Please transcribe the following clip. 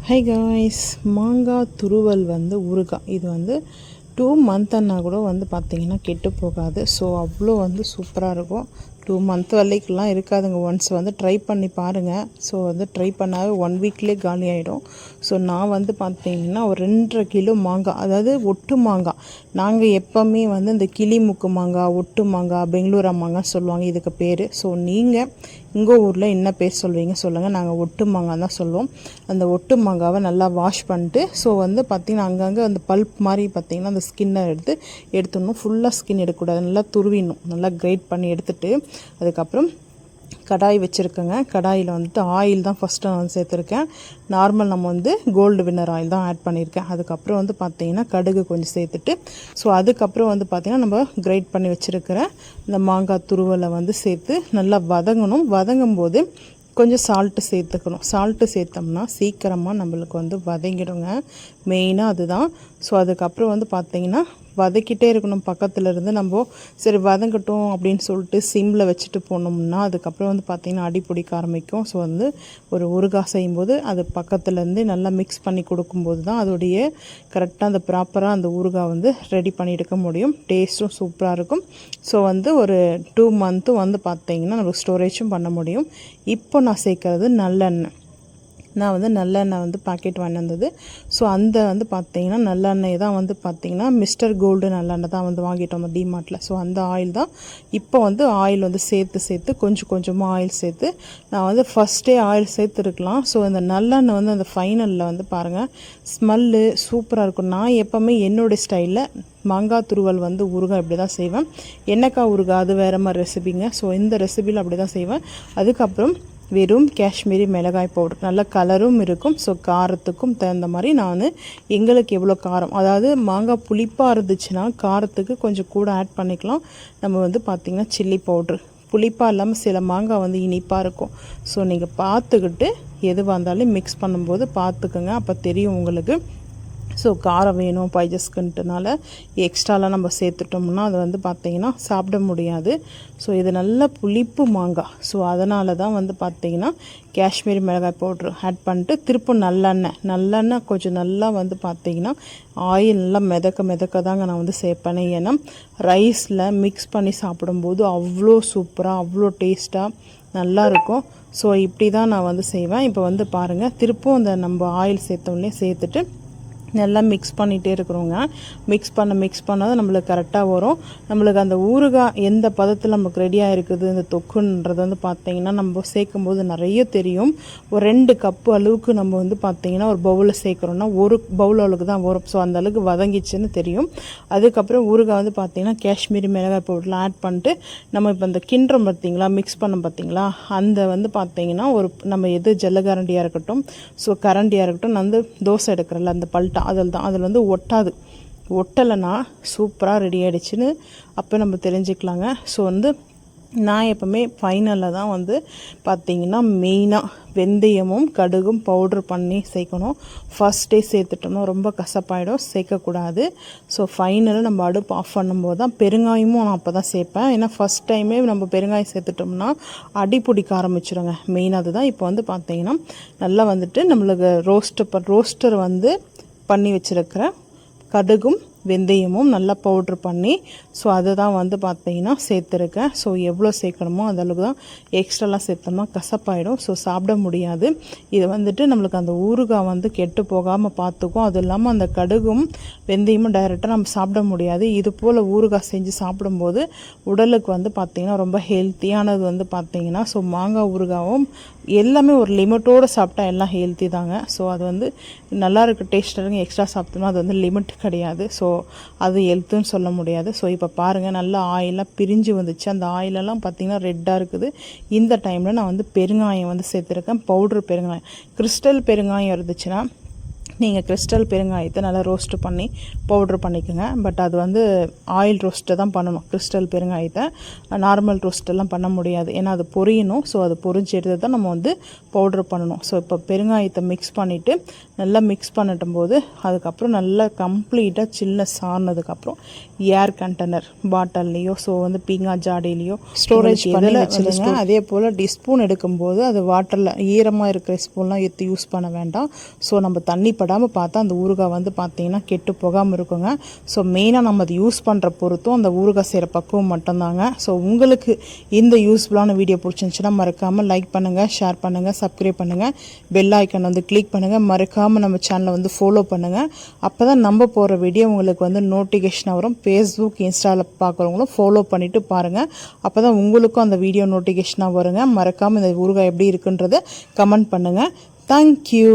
High guys, மாங்காய் துருவல் ஊறுகாய். இது 2 மந்த்னா கூட பார்த்திங்கன்னா கெட்டு போகாது. ஸோ அவ்வளோ சூப்பராக இருக்கும். 2 மந்த் வரைக்கும்லாம் இருக்காதுங்க. ஒன்ஸ் ட்ரை பண்ணி பாருங்கள். ஸோ ட்ரை பண்ணாவே 1 வீக்லேயே காலி ஆகிடும். ஸோ நான் பார்த்திங்கன்னா ஒரு 2.5 கிலோ மாங்காய், அதாவது ஒட்டு மாங்காய். நாங்கள் எப்போவுமே இந்த கிளிமுக்கு மாங்காய், ஒட்டு மாங்காய், பெங்களூரா மாங்காய் சொல்லுவாங்க இதுக்கு பேர். ஸோ நீங்கள் உங்கள் ஊரில் என்ன பேர் சொல்வீங்க சொல்லுங்கள். நாங்கள் ஒட்டு மாங்காய் தான் சொல்லுவோம். அந்த ஒட்டு மாங்காவை நல்லா வாஷ் பண்ணிட்டு, ஸோ பார்த்திங்கன்னா அங்கங்கே அந்த பல்ப் மாதிரி பார்த்திங்கன்னா அந்த ஸ்கின்னை எடுத்துடணும். ஃபுல்லாக ஸ்கின் எடுக்கக்கூடாது, நல்லா துருவிடணும். நல்லா கிரேட் பண்ணி எடுத்துகிட்டு அதுக்கப்புறம் கடாய் வச்சுருக்கேங்க. கடாயில் ஆயில் தான் ஃபஸ்ட்டு நான் சேர்த்துருக்கேன். நார்மல் நம்ம கோல்டு வின்னர் ஆயில் தான் ஆட் பண்ணியிருக்கேன். அதுக்கப்புறம் பார்த்திங்கன்னா கடுகு கொஞ்சம் சேர்த்துட்டு, ஸோ அதுக்கப்புறம் பார்த்திங்கன்னா நம்ம கிரைட் பண்ணி வச்சுருக்கிற இந்த மாங்காய் துருவலை சேர்த்து நல்லா வதங்கணும். வதங்கும் போது கொஞ்சம் சால்ட்டு சேர்த்துக்கணும். சால்ட்டு சேர்த்தோம்னா சீக்கிரமாக நம்மளுக்கு வதங்கிடுங்க. மெயினாக அதுதான். ஸோ அதுக்கப்புறம் பார்த்திங்கன்னா வதக்கிட்டே இருக்கணும். பக்கத்தில் இருந்து நம்ம சரி வதங்கட்டும் அப்படின்னு சொல்லிட்டு சிம்மில் வச்சுட்டு போனோம்னா அதுக்கப்புறம் பார்த்திங்கன்னா அடி பிடிக்க ஆரம்பிக்கும். ஸோ ஒரு ஊறுகாய் செய்யும்போது அது பக்கத்துலேருந்து நல்லா மிக்ஸ் பண்ணி கொடுக்கும்போது தான் அதோடைய கரெக்டாக அந்த ப்ராப்பராக அந்த ஊறுகாய் ரெடி பண்ணி எடுக்க முடியும். டேஸ்ட்டும் சூப்பராக இருக்கும். ஸோ ஒரு 2 மந்த்து பார்த்திங்கன்னா நம்ம ஸ்டோரேஜும் பண்ண முடியும். இப்போ நான் சேர்க்குறது நல்லெண்ணெய். நான் நல்லெண்ணெய் பாக்கெட் வாங்கி வந்தது. ஸோ அந்த பார்த்திங்கன்னா நல்லெண்ணெய் தான் பார்த்திங்கன்னா மிஸ்டர் கோல்டு நல்லெண்ணெய் தான் வாங்கிட்டோம் அந்த டிமார்ட்டில். ஸோ அந்த ஆயில் தான் இப்போ ஆயில் சேர்த்து கொஞ்சம் கொஞ்சமாக ஆயில் சேர்த்து நான் ஃபஸ்ட்டே ஆயில் சேர்த்துருக்கலாம். ஸோ அந்த நல்லெண்ணெய் அந்த ஃபைனலில் பாருங்கள் ஸ்மெல்லு சூப்பராக இருக்கும். நான் எப்போவுமே என்னோடய ஸ்டைலில் மாங்காய் துருவல் ஊறுகாய் இப்படி தான் செய்வேன். எண்ணெய்க்காய் ஊறுகாய் அது வேறு மாதிரி ரெசிபிங்க. ஸோ இந்த ரெசிபியில் அப்படி தான் செய்வேன். அதுக்கப்புறம் வெறும் காஷ்மீரி மிளகாய் பவுடர், நல்ல கலரும் இருக்கும். ஸோ காரத்துக்கும் தகுந்த மாதிரி நான் எங்களுக்கு எவ்வளோ காரம், அதாவது மாங்காய் புளிப்பாக இருந்துச்சுன்னா காரத்துக்கு கொஞ்சம் கூட ஆட் பண்ணிக்கலாம். நம்ம பார்த்திங்கன்னா சில்லி பவுட்ரு, புளிப்பாக இல்லாமல் சில மாங்காய் இனிப்பாக இருக்கும். ஸோ நீங்கள் பார்த்துக்கிட்டு எதுவாக இருந்தாலும் மிக்ஸ் பண்ணும்போது பார்த்துக்குங்க, அப்போ தெரியும் உங்களுக்கு. ஸோ காரம் வேணும் பைஜஸ்க்குன்ட்டுனால எக்ஸ்ட்ராலாம் நம்ம சேர்த்துட்டோம்னா அது பார்த்திங்கன்னா சாப்பிட முடியாது. ஸோ இது நல்ல புளிப்பு மாங்காய். ஸோ அதனால தான் பார்த்திங்கன்னா காஷ்மீரி மிளகாய் பவுட்ரு ஆட் பண்ணிட்டு திரும்ப நல்லெண்ணெய் கொஞ்சம் நல்லா பார்த்திங்கன்னா ஆயில் நல்லா மிதக்க தாங்க நான் சேர்ப்பேன். ஏன்னா ரைஸில் மிக்ஸ் பண்ணி சாப்பிடும்போது அவ்வளோ சூப்பராக அவ்வளோ டேஸ்ட்டாக நல்லாயிருக்கும். ஸோ இப்படி தான் நான் செய்வேன். இப்போ பாருங்கள் திருப்பும் அந்த நம்ம ஆயில் சேர்த்தோடனே சேர்த்துட்டு நல்லா மிக்ஸ் பண்ணிகிட்டே இருக்கிறோங்க. மிக்ஸ் பண்ணால் நம்மளுக்கு கரெக்டாக வரும். நம்மளுக்கு அந்த ஊறுகாய் எந்த பதத்தில் நமக்கு ரெடியாக இருக்குது இந்த தொக்குன்றது பார்த்திங்கன்னா நம்ம சேர்க்கும்போது நிறைய தெரியும். ஒரு 2 கப்பு அளவுக்கு நம்ம பார்த்திங்கன்னா ஒரு பவுலில் சேர்க்குறோன்னா 1 பவுல் அளவுக்கு தான் வரும். ஸோ அந்த அளவுக்கு வதங்கிச்சுன்னு தெரியும். அதுக்கப்புறம் ஊறுகாய் பார்த்திங்கன்னா காஷ்மீரி மிளகாய் பவுடரில் ஆட் பண்ணிட்டு நம்ம இப்போ அந்த கிண்டுறோம் பார்த்திங்களா, மிக்ஸ் பண்ண பார்த்திங்களா, அந்த பார்த்திங்கன்னா ஒரு நம்ம எது ஜல்லகரண்டியாக இருக்கட்டும், ஸோ கரண்டியாக இருக்கட்டும், நான் தோசை எடுக்கிறல அந்த பல்ட்டா அதில் ஒட்டலைன்னா சூப்பராக ரெடி ஆகிடுச்சின்னு அப்போ நம்ம தெரிஞ்சுக்கலாங்க. ஸோ நான் எப்போவுமே ஃபைனலில் தான் பார்த்திங்கன்னா மெயினாக வெந்தயமும் கடுகும் பவுட்ரு பண்ணி சேர்க்கணும். ஃபஸ்ட்டே சேர்த்துட்டோம்னா ரொம்ப கசப்பாயிடும், சேர்க்கக்கூடாது. ஸோ ஃபைனலில் நம்ம அடுப்பு ஆஃப் பண்ணும்போது தான் பெருங்காயமும் நான் அப்போ தான் சேர்ப்பேன். ஏன்னா ஃபஸ்ட் டைமே நம்ம பெருங்காயம் சேர்த்துட்டோம்னா அடி பிடிக்க ஆரம்பிச்சிடுங்க. மெயின் அதுதான். இப்போ பார்த்திங்கன்னா நல்லா நம்மளுக்கு ரோஸ்டர் பண்ணி வச்சுருக்கிற கடுகும் வெந்தயமும் நல்லா பவுட்ரு பண்ணி, ஸோ அதை தான் பார்த்திங்கன்னா சேர்த்துருக்கேன். ஸோ எவ்வளோ சேர்க்கணுமோ அதளவுக்கு தான். எக்ஸ்ட்ராலாம் சேர்த்தோம்னா கசப்பாயிடும், ஸோ சாப்பிட முடியாது. இது நம்மளுக்கு அந்த ஊறுகாய் கெட்டு போகாமல் பார்த்துக்கும். அது இல்லாமல் அந்த கடுகும் வெந்தயமும் டைரெக்டாக நம்ம சாப்பிட முடியாது. இது போல் ஊறுகாய் செஞ்சு சாப்பிடும்போது உடலுக்கு பார்த்திங்கன்னா ரொம்ப ஹெல்த்தியானது பார்த்திங்கன்னா. ஸோ மாங்காய் ஊறுகாயும் எல்லாமே ஒரு லிமிட்டோடு சாப்பிட்டா எல்லாம் ஹெல்த்தி தாங்க. ஸோ அது நல்லா இருக்க டேஸ்ட்டாக இருக்குது. எக்ஸ்ட்ரா சாப்பிட்டோம்னா அது லிமிட் கிடையாது. ஸோ அது ஹெல்த்துன்னு சொல்ல முடியாது. ஸோ இப்போ பாருங்கள் நல்லா ஆயிலெலாம் பிரிஞ்சு வந்துச்சு. அந்த ஆயிலெல்லாம் பார்த்திங்கன்னா ரெட்டாக இருக்குது. இந்த டைமில் நான் பெருங்காயம் சேர்த்துருக்கேன். பவுட்ரு பெருங்காயம், கிறிஸ்டல் பெருங்காயம் இருந்துச்சுன்னா நீங்கள் கிறிஸ்டல் பெருங்காயத்தை நல்லா ரோஸ்ட்டு பண்ணி பவுட்ரு பண்ணிக்கோங்க. பட் அது வந்து ஆயில் ரோஸ்ட்டு தான் பண்ணணும். கிறிஸ்டல் பெருங்காயத்தை நார்மல் ரோஸ்ட்டெல்லாம் பண்ண முடியாது, ஏன்னா அது பொரியணும். ஸோ அது பொரிஞ்சு எடுத்து தான் நம்ம வந்து பவுட்ரு பண்ணணும். ஸோ இப்போ பெருங்காயத்தை மிக்ஸ் பண்ணிவிட்டு நல்லா மிக்ஸ் பண்ணட்டும் போது அதுக்கப்புறம் நல்லா கம்ப்ளீட்டாக சில்னஸ் ஆனதுக்கப்புறம் ஏர் கண்டெய்னர் பாட்டில்லையோ ஸோ வந்து பீங்கா ஜாடியிலையோ ஸ்டோரேஜ் பண்ணி வச்சுருங்க. அதே போல் ஸ்பூன் எடுக்கும்போது அது வாட்டரில் ஈரமாக இருக்கிற ஸ்பூன்லாம் எடுத்து யூஸ் பண்ண வேண்டாம். ஸோ நம்ம தண்ணி படாமல் பார்த்தா அந்த ஊறுகாய் வந்து பார்த்திங்கன்னா கெட்டு போகாமல் இருக்குங்க. ஸோ மெயினாக நம்ம அது யூஸ் பண்ணுற பொறுத்தும் அந்த ஊறுகாய் செய்கிற பக்குவம் மட்டும்தாங்க. ஸோ உங்களுக்கு இந்த யூஸ்ஃபுல்லான வீடியோ பிடிச்சிருந்துச்சுன்னா மறக்காமல் லைக் பண்ணுங்கள், ஷேர் பண்ணுங்கள், சப்ஸ்கிரைப் பண்ணுங்கள், பெல் ஐக்கன் வந்து கிளிக் பண்ணுங்கள். மறக்காமல் நம்ம சேனலை வந்து ஃபாலோ பண்ணுங்கள். அப்போ தான் நம்ம போகிற வீடியோ உங்களுக்கு வந்து நோட்டிஃபிகேஷனாக வரும். ஃபேஸ்புக் இன்ஸ்டாவில் பார்க்குறவங்களும் ஃபாலோ பண்ணிவிட்டு பாருங்கள். அப்போ தான் உங்களுக்கும் அந்த வீடியோ நோட்டிஃபிகேஷனாக வருங்க. மறக்காமல் இந்த ஊறுகாய் எப்படி இருக்குன்றதை கமெண்ட் பண்ணுங்கள். தேங்க்யூ.